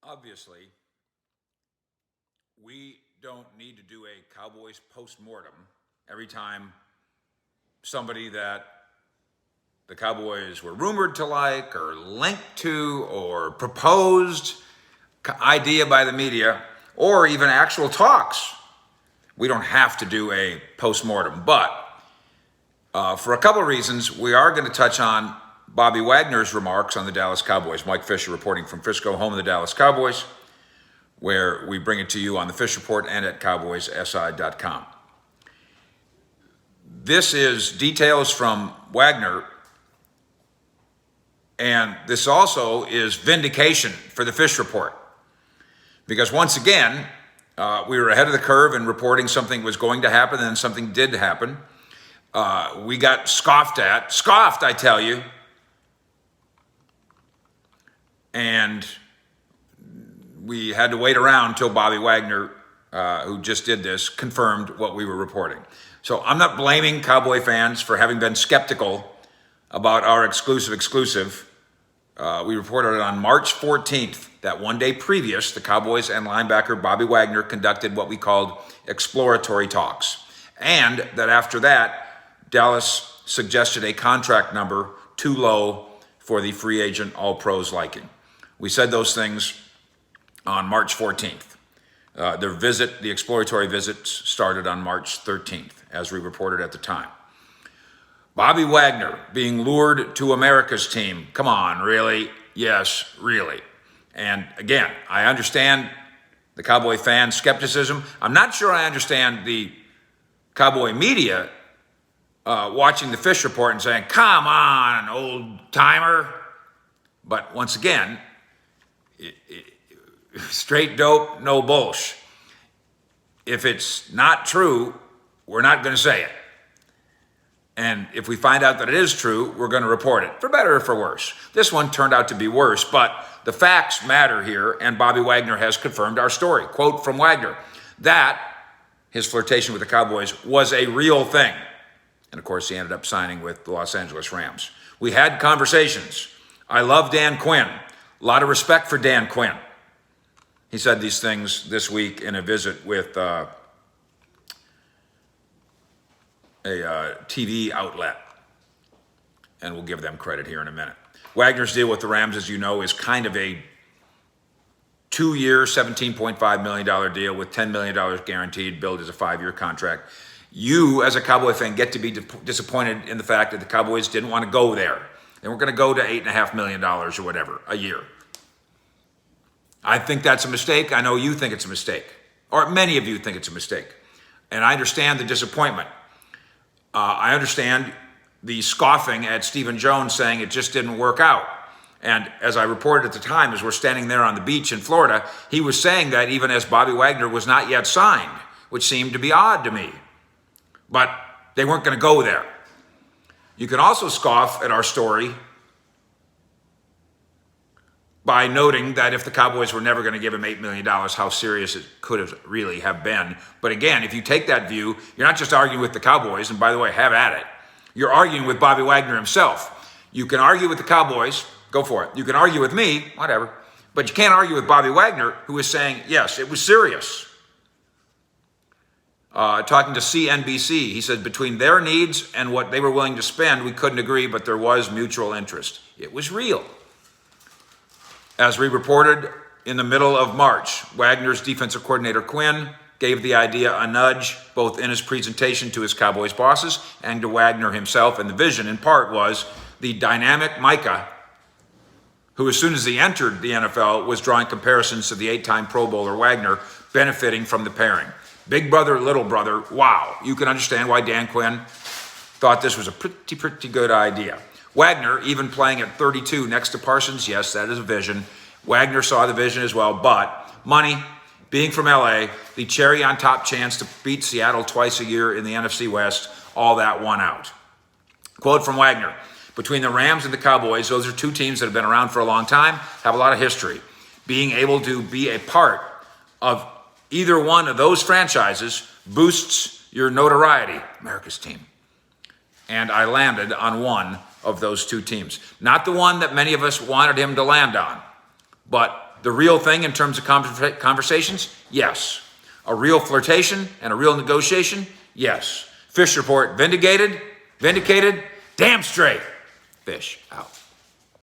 obviously, we don't need to do a Cowboys post-mortem every time somebody that the Cowboys were rumored to like or linked to or proposed idea by the media or even actual talks. We don't have to do a post-mortem, but for a couple of reasons, we are going to touch on Bobby Wagner's remarks on the Dallas Cowboys. Mike Fisher reporting from Frisco, home of the Dallas Cowboys, where we bring it to you on the Fish Report and at cowboyssi.com. This is details from Wagner, and this also is vindication for the Fish Report. Because once again, we were ahead of the curve in reporting something was going to happen, and then something did happen. We got scoffed at. Scoffed, I tell you. And we had to wait around until Bobby Wagner, who just did this, confirmed what we were reporting. So I'm not blaming Cowboy fans for having been skeptical about our exclusive. We reported it on March 14th, that one day previous, the Cowboys and linebacker Bobby Wagner conducted what we called exploratory talks. And that after that, Dallas suggested a contract number too low for the free agent All-Pros liking. We said those things on March 14th. The exploratory visits started on March 13th, as we reported at the time. Bobby Wagner being lured to America's team. Come on, really? Yes, really. And again, I understand the Cowboy fan skepticism. I'm not sure I understand the Cowboy media watching the Fish Report and saying, come on, old timer. But once again, straight dope, no BULLSH. If it's not true, we're not going to say it. And if we find out that it is true, we're going to report it, for better or for worse. This one turned out to be worse, but the facts matter here, and Bobby Wagner has confirmed our story. Quote from Wagner, that his flirtation with the Cowboys was a real thing. And of course, he ended up signing with the Los Angeles Rams. We had conversations. I love Dan Quinn. A lot of respect for Dan Quinn. He said these things this week in a visit with a TV outlet. And we'll give them credit here in a minute. Wagner's deal with the Rams, as you know, is kind of a 2-year, $17.5 million deal with $10 million guaranteed, billed as a 5-year contract. You, as a Cowboy fan, get to be disappointed in the fact that the Cowboys didn't want to go there. They weren't going to go to $8.5 million or whatever a year. I think that's a mistake. I know you think it's a mistake. Or many of you think it's a mistake. And I understand the disappointment. I understand the scoffing at Stephen Jones saying it just didn't work out. And as I reported at the time, as we're standing there on the beach in Florida, he was saying that even as Bobby Wagner was not yet signed, which seemed to be odd to me. But they weren't going to go there. You can also scoff at our story by noting that if the Cowboys were never going to give him $8 million, how serious it could have really have been. But again, if you take that view, you're not just arguing with the Cowboys, and by the way, have at it. You're arguing with Bobby Wagner himself. You can argue with the Cowboys, go for it. You can argue with me, whatever. But you can't argue with Bobby Wagner, who is saying, yes, it was serious. Talking to CNBC, he said between their needs and what they were willing to spend, we couldn't agree, but there was mutual interest. It was real. As we reported in the middle of March, Wagner's defensive coordinator Quinn gave the idea a nudge, both in his presentation to his Cowboys bosses and to Wagner himself. And the vision, in part, was the dynamic Micah, who as soon as he entered the NFL was drawing comparisons to the 8-time Pro Bowler Wagner, benefiting from the pairing. Big brother, little brother, wow. You can understand why Dan Quinn thought this was a pretty good idea. Wagner, even playing at 32 next to Parsons, yes, that is a vision. Wagner saw the vision as well, but money, being from LA, the cherry on top chance to beat Seattle twice a year in the NFC West, all that won out. Quote from Wagner, between the Rams and the Cowboys, those are two teams that have been around for a long time, have a lot of history. Being able to be a part of either one of those franchises boosts your notoriety, America's team. And I landed on one of those two teams. Not the one that many of us wanted him to land on, but the real thing in terms of conversations? Yes. A real flirtation and a real negotiation? Yes. Fish report vindicated? Damn straight. Fish out.